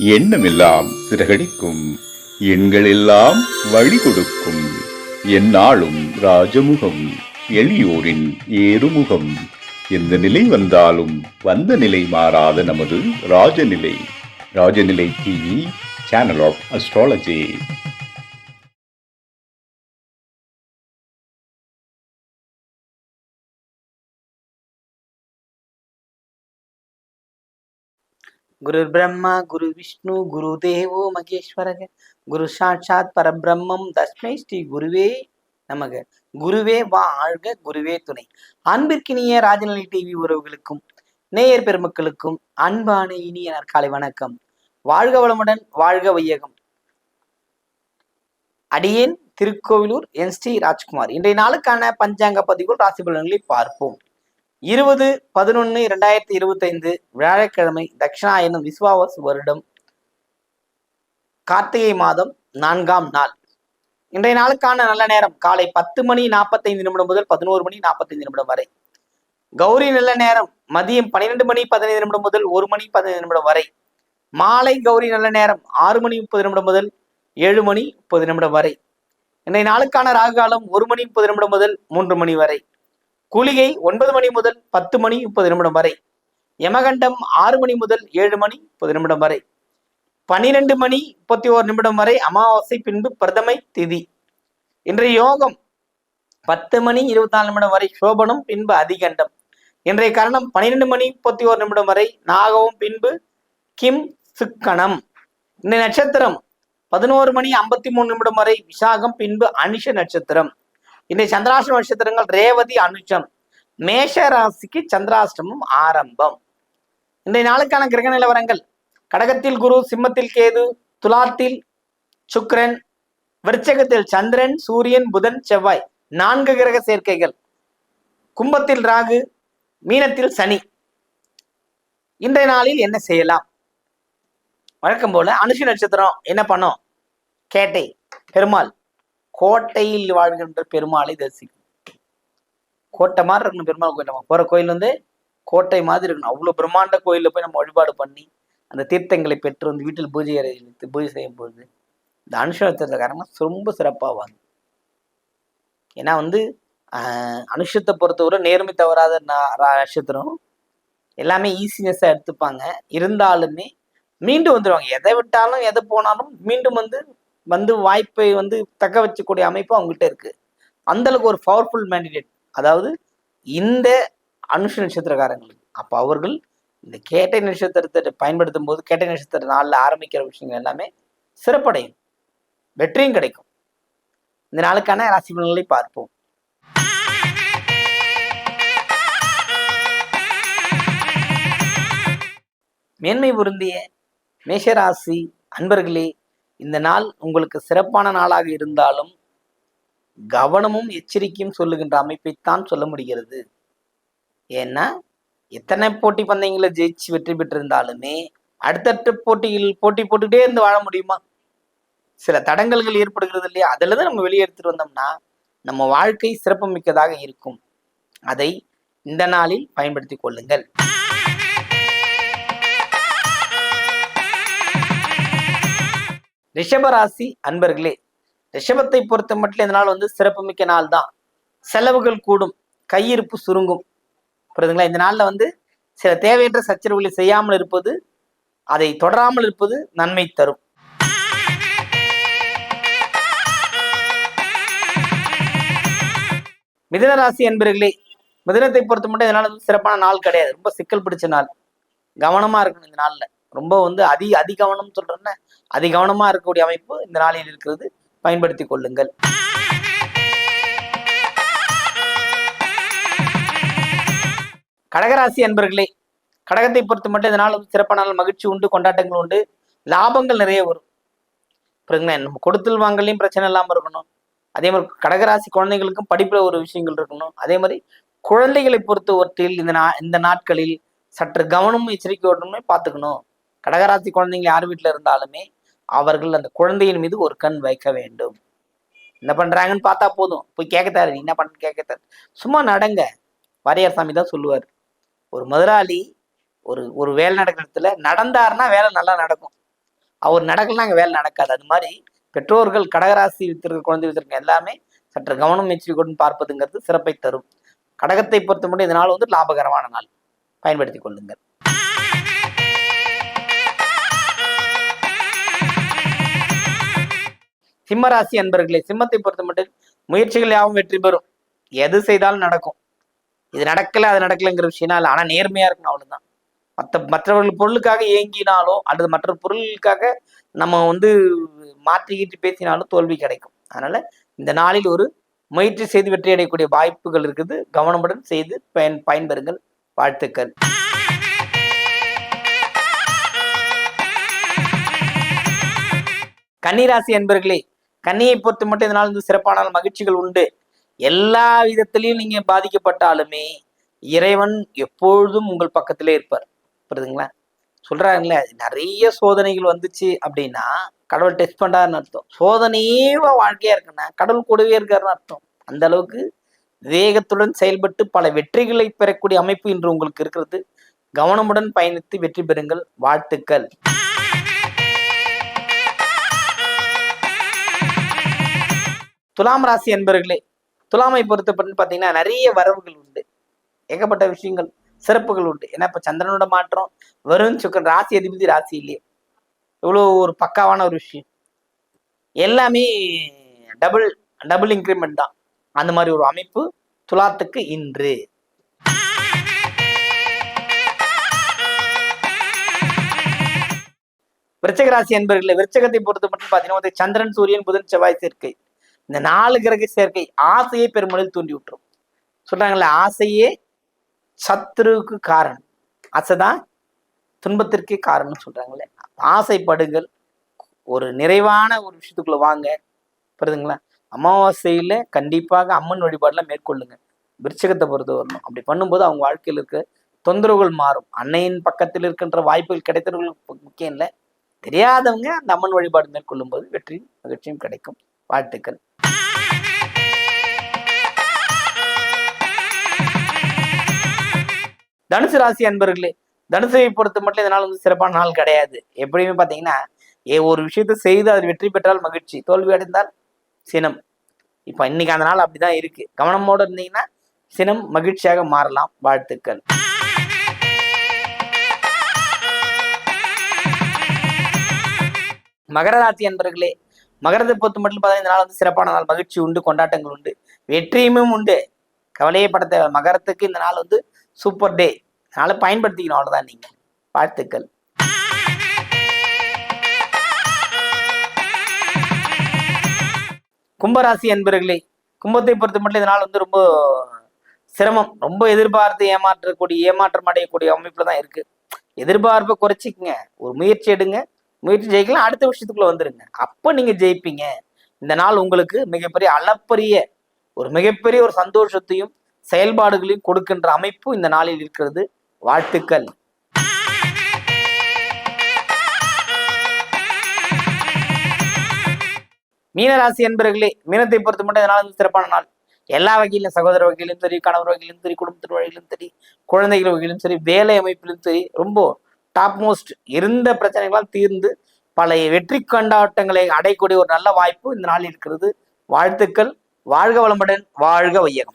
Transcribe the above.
எண்ணமெல்லாம் சிறகடிக்கும், எண்களெல்லாம் வழி கொடுக்கும், எந்நாளும் ராஜமுகம், எளியோரின் ஏறுமுகம். எந்த நிலை வந்தாலும் வந்த நிலை மாறாத நமது Rajanilai. Rajanilai TV, channel of astrology. குரு பிரம்மா குரு விஷ்ணு குரு தேவோ மகேஸ்வரக குரு சாட்சாத் பரபிரம்மம் தஸ்மை ஸ்ரீ குருவே நமக. குருவே வாழ்க, குருவே துணை. அன்பிற்கினிய ராஜநிலை டிவி உறவுகளுக்கும் நேயர் பெருமக்களுக்கும் அன்பான இனிய நற்காலை வணக்கம். வாழ்க வளமுடன், வாழ்க வையகம். அடியேன் திருக்கோவிலூர் என் ஸ்ரீ ராஜ்குமார். இன்றைய நாளுக்கான பஞ்சாங்க பதிவுகள் ராசி பலன்களை பார்ப்போம். 20/11/2025 வியாழக்கிழமை, தட்சிணாயனம் விஸ்வாவசு வருடம், கார்த்திகை மாதம் 4ஆம் நாள். இன்றைய நாளுக்கான நல்ல நேரம் காலை 10:45 முதல் 11:45 வரை. கௌரி நல்ல நேரம் மதியம் 12:15 முதல் 1:15 வரை. மாலை கௌரி நல்ல நேரம் 6:30 முதல் 7:30 வரை. இன்றைய நாளுக்கான ராகுகாலம் 1:30 முதல் 3 மணி வரை. குளிகை 9 மணி முதல் 10:30 வரை. யமகண்டம் 6 மணி முதல் 7:30 வரை. 12:31 வரை அமாவாசை, பின்பு பிரதமை திதி. இன்றைய யோகம் 10:24 வரை சோபனம், பின்பு அதிகண்டம். இன்றைய கரணம் 12:31 வரை நாகவும், பின்பு கிம் சுக்கணம். இன்றைய நட்சத்திரம் 11:53 வரை விசாகம், பின்பு அனுஷ நட்சத்திரம். இன்றைய சந்திராஷ்டம நட்சத்திரங்கள் ரேவதி, அனுஷம். மேஷ ராசிக்கு சந்திராஷ்டமம் ஆரம்பம். இன்றைய நாளுக்கான கிரக நிலவரங்கள்: கடகத்தில் குரு, சிம்மத்தில் கேது, துலாத்தில் சுக்கிரன், விருச்சகத்தில் சந்திரன், சூரியன், புதன், செவ்வாய் 4 கிரக சேர்க்கைகள். கும்பத்தில் ராகு, மீனத்தில் சனி. இன்றைய நாளில் என்ன செய்யலாம்? வழக்கம் போல அனுஷ நட்சத்திரம் என்ன பண்ணும்? கேட்டை பெருமாள், கோட்டையில் வாழ்கின்ற பெருமாளை தரிசிக்கும். கோட்டை மாதிரி இருக்கணும் பெருமாள் கோயில். நம்ம போற கோயில் கோட்டை மாதிரி இருக்கணும். அவ்வளவு பிரம்மாண்ட கோயில்ல போய் நம்ம வழிபாடு பண்ணி அந்த தீர்த்தங்களை பெற்று வந்து வீட்டில் பூஜை அறை வைத்து பூஜை செய்யும் போது இந்த அனுஷ நட்சத்திரக்காரங்க ரொம்ப சிறப்பாவாங்க. ஏன்னா அனுஷத்தை பொறுத்தவரை நேர்மை தவறாத நட்சத்திரம். எல்லாமே ஈஸினஸா எடுத்துப்பாங்க. இருந்தாலுமே மீண்டும் வந்துடுவாங்க. எதை விட்டாலும் எதை போனாலும் மீண்டும் வந்து வாய்ப்பை தக்க வச்சக்கூடிய அமைப்பு அவங்ககிட்ட இருக்கு. அந்த அளவுக்கு ஒரு பவர்ஃபுல் மேண்டிடேட். அதாவது இந்த அனுஷ நட்சத்திரக்காரங்களுக்கு. அப்போ அவர்கள் இந்த கேட்டை நட்சத்திரத்தை பயன்படுத்தும் போது, கேட்டை நட்சத்திர நாளில் ஆரம்பிக்கிற விஷயங்கள் எல்லாமே சிறப்படையும், வெற்றியும் கிடைக்கும். இந்த நாளுக்கான ராசி பலன்களை பார்ப்போம். மேன்மை பொருந்திய மேஷராசி அன்பர்களே, இந்த நாள் உங்களுக்கு சிறப்பான நாளாக இருந்தாலும் கவனமும் எச்சரிக்கையும் சொல்லுகின்ற அமைப்பைத்தான் சொல்ல முடிகிறது. ஏன்னா எத்தனை போட்டி பந்தயங்களை ஜெயிச்சு வெற்றி பெற்றிருந்தாலுமே அடுத்தடுத்த போட்டியில் போட்டி போட்டுக்கிட்டே இருந்து வாழ முடியுமா? சில தடங்கல்கள் ஏற்படுகிறது இல்லையா? அதுல தான் நம்ம வெளியே எடுத்துட்டு வந்தோம்னா நம்ம வாழ்க்கை சிறப்பு மிக்கதாக இருக்கும். அதை இந்த நாளில் பயன்படுத்திக் கொள்ளுங்கள். ரிஷபராசி அன்பர்களே, ரிஷபத்தை பொறுத்த மட்டும் இந்த நாள் சிறப்பு மிக்க நாள் தான். செலவுகள் கூடும், கையிருப்பு சுருங்கும். புரியுதுங்களா? இந்த நாள்ல சில தேவையற்ற சச்சரவுகளை செய்யாமல் இருப்பது, அதை தொடராமல் இருப்பது நன்மை தரும். மிதுனராசி அன்பர்களே, மிதுனத்தை பொறுத்த மட்டும் இந்த நாள் சிறப்பான நாள் கிடையாது. ரொம்ப சிக்கல் பிடிச்ச நாள். கவனமா இருக்கணும் இந்த நாள்ல. ரொம்ப அதி கவனம் சொல்றேன்னா அதி கவனமா இருக்கக்கூடிய அமைப்பு இந்த நாளில் இருக்கிறது. பயன்படுத்தி கொள்ளுங்கள். கடகராசி அன்பர்களே, கடகத்தை பொறுத்த மட்டும் இந்த நாள் சிறப்பான நாள். மகிழ்ச்சி உண்டு, கொண்டாட்டங்கள் உண்டு, லாபங்கள் நிறைய வரும். புரியுதுங்களா? நம்ம கொடுத்தல் வாங்கலையும் பிரச்சனை இல்லாம இருக்கணும். அதே மாதிரி கடகராசி குழந்தைகளுக்கும் படிப்புல ஒரு விஷயங்கள் இருக்கணும். அதே மாதிரி குழந்தைகளை பொறுத்தவற்றில் இந்த நாட்களில் சற்று கவனமும் எச்சரிக்கையோடுமே பார்த்துக்கணும். கடகராசி குழந்தைங்க யார் வீட்டில் இருந்தாலுமே அவர்கள் அந்த குழந்தையின் மீது ஒரு கண் வைக்க வேண்டும். என்ன பண்றாங்கன்னு பார்த்தா போதும், போய் கேட்கத்தாரு, நீ என்ன பண்ண கேட்கத்தாரு, சும்மா நடங்க. வாரியார் சாமி தான் சொல்லுவார், ஒரு முதலாளி ஒரு வேலை நடக்கிற இடத்துல நடந்தாருன்னா வேலை நல்லா நடக்கும். அவர் நடக்கலாம் அங்கே வேலை நடக்காது. அது மாதிரி பெற்றோர்கள் கடகராசி வைத்திருக்க குழந்தை வைத்திருக்க எல்லாமே சற்று கவனம் எச்சரிக்கையுடன் பார்ப்பதுங்கிறது சிறப்பை தரும். கடகத்தை பொறுத்த மட்டும் இந்த நாள் வந்து லாபகரமான நாள், பயன்படுத்திக் கொள்ளுங்கள். சிம்மராசி அன்பர்களே, சிம்மத்தை பொறுத்த மட்டும் முயற்சிகள் யாவும் வெற்றி பெறும். எது செய்தாலும் நடக்கும். இது நடக்கல அது நடக்கலைங்கிற விஷயம் இல்லை, ஆனா நேர்மையா இருக்கணும், அவ்வளவுதான். மற்றவர்கள் பொருளுக்காக ஏங்கினாலோ அல்லது மற்ற பொருளுக்காக நம்ம வந்து மாற்றிக்கிட்டு பேசினாலும் தோல்வி கிடைக்கும். அதனால இந்த நாளில் ஒரு முயற்சி செய்து வெற்றி அடையக்கூடிய வாய்ப்புகள் இருக்குது. கவனமுடன் செய்து பயன்பெறுங்கள். வாழ்த்துக்கள். கன்னிராசி அன்பர்களே, கன்னியை பொறுத்த மட்டும் இதனால் வந்து சிறப்பான மகிழ்ச்சிகள் உண்டு. எல்லா விதத்திலையும் நீங்க பாதிக்கப்பட்டாலுமே இறைவன் எப்பொழுதும் உங்கள் பக்கத்திலே இருப்பார். புரியுதுங்களா? சொல்றாங்கல்ல, நிறைய சோதனைகள் வந்துச்சு அப்படின்னா கடவுள் டெஸ்ட் பண்றாருன்னு அர்த்தம். சோதனையே வாழ்க்கையா இருக்குன்னா கடவுள் கூடவே இருக்காருன்னு அர்த்தம். அந்த அளவுக்கு வேகத்துடன் செயல்பட்டு பல வெற்றிகளை பெறக்கூடிய அமைப்பு இன்று உங்களுக்கு இருக்கிறது. கவனமுடன் பயணித்து வெற்றி பெறுங்கள். வாழ்த்துக்கள். துலாம் ராசி என்பர்களே, துலாமை பொறுத்தப்பட்டு பார்த்தீங்கன்னா நிறைய வரவுகள் உண்டு, ஏகப்பட்ட விஷயங்கள் சிறப்புகள் உண்டு. ஏன்னா இப்ப சந்திரனோட மாற்றம், வருண் சுக்கரன் ராசி அதிபதி ராசி இல்லையே, இவ்வளோ ஒரு பக்காவான ஒரு விஷயம். எல்லாமே டபுள் டபுள் இன்க்ரிமெண்ட் தான். அந்த மாதிரி ஒரு அமைப்பு துலாத்துக்கு இன்று. விருச்சக ராசி என்பர்களே, விருச்சகத்தை பொறுத்த மட்டும் பார்த்தீங்கன்னா சந்திரன் சூரியன் புதன் செவ்வாய் சேர்க்கை, இந்த 4 கிரக சேர்க்கை ஆசையை பெருமளவில் தூண்டி விட்டுரும். சொல்றாங்கல்ல, ஆசையே சத்துருவுக்கு காரணம், ஆசைதான் துன்பத்திற்கே காரணம்னு சொல்றாங்களே. ஆசைப்படுங்கள், ஒரு நிறைவான ஒரு விஷயத்துக்குள்ள வாங்க. புரியுதுங்களா? அமாவாசையில கண்டிப்பாக அம்மன் வழிபாடுலாம் மேற்கொள்ளுங்க. விருச்சகத்தை பொறுத்த வரணும். அப்படி பண்ணும்போது அவங்க வாழ்க்கையில் இருக்க தொந்தரவுகள் மாறும். அன்னையின் பக்கத்தில் இருக்கின்ற வாய்ப்புகள் கிடைத்தவர்களுக்கு முக்கியம் இல்லை, தெரியாதவங்க அந்த அம்மன் வழிபாடு மேற்கொள்ளும் போது வெற்றியும் மகிழ்ச்சியும் கிடைக்கும். வாழ்த்துக்கள். தனுசு ராசி அன்பர்களே, தனுசை பொறுத்த மட்டும் இதனால் வந்து சிறப்பான நாள் கிடையாது. எப்படியுமே பார்த்தீங்கன்னா ஒரு விஷயத்த செய்து அதில் வெற்றி பெற்றால் மகிழ்ச்சி, தோல்வி அடைந்தால் சினம். இப்ப இன்னைக்கு அந்த நாள் அப்படிதான் இருக்கு. கவனமோடு இருந்தீங்கன்னா சினம் மகிழ்ச்சியாக மாறலாம். வாழ்த்துக்கள். மகர ராசி அன்பர்களே, மகரத்தை பொறுத்த மட்டும் பார்த்தீங்கன்னா இந்த நாள் வந்து சிறப்பான நாள், மகிழ்ச்சி உண்டு, கொண்டாட்டங்கள் உண்டு, வெற்றியுமே உண்டு. கவலையே பட தேவை. மகரத்துக்கு இந்த நாள் வந்து சூப்பர் டே. அதனால பயன்படுத்திக்கணும், அவ்வளவுதான் நீங்க. வாழ்த்துக்கள். கும்பராசி அன்பர்களே, கும்பத்தை பொறுத்த மட்டும் இதனால் வந்து ரொம்ப சிரமம், ரொம்ப எதிர்பார்த்து ஏமாற்றம் அடையக்கூடிய அமைப்புல தான் இருக்கு. எதிர்பார்ப்பை குறைச்சிக்கங்க, ஒரு முயற்சி எடுங்க, முயற்சி ஜெயிக்கலாம், அடுத்த விஷயத்துக்குள்ள வந்துருங்க, அப்ப நீங்க ஜெயிப்பீங்க. இந்த நாள் உங்களுக்கு மிகப்பெரிய ஒரு சந்தோஷத்தையும் செயல்பாடுகளையும் கொடுக்கின்ற அமைப்பு இந்த நாளில் இருக்கிறது. வாழ்த்துக்கள். மீனராசி என்பர்களே, மீனத்தை பொறுத்த மட்டும் இதனால வந்து சிறப்பான நாள். எல்லா வகையிலும், சகோதர வகையிலும் சரி, கணவர் வகையிலும் சரி, குடும்பத்தின் வகையிலும் சரி, குழந்தைகள் வகையிலும் சரி, வேலை அமைப்பிலும் சரி, ரொம்ப டாப் மோஸ்ட் இருந்த பிரச்சனைகளால் தீர்ந்து பல வெற்றி கொண்டாட்டங்களை அடையக்கூடிய ஒரு நல்ல வாய்ப்பு இந்த நாள் இருக்கிறது. வாழ்த்துக்கள். வாழ்க வளமுடன், வாழ்க வையகம்.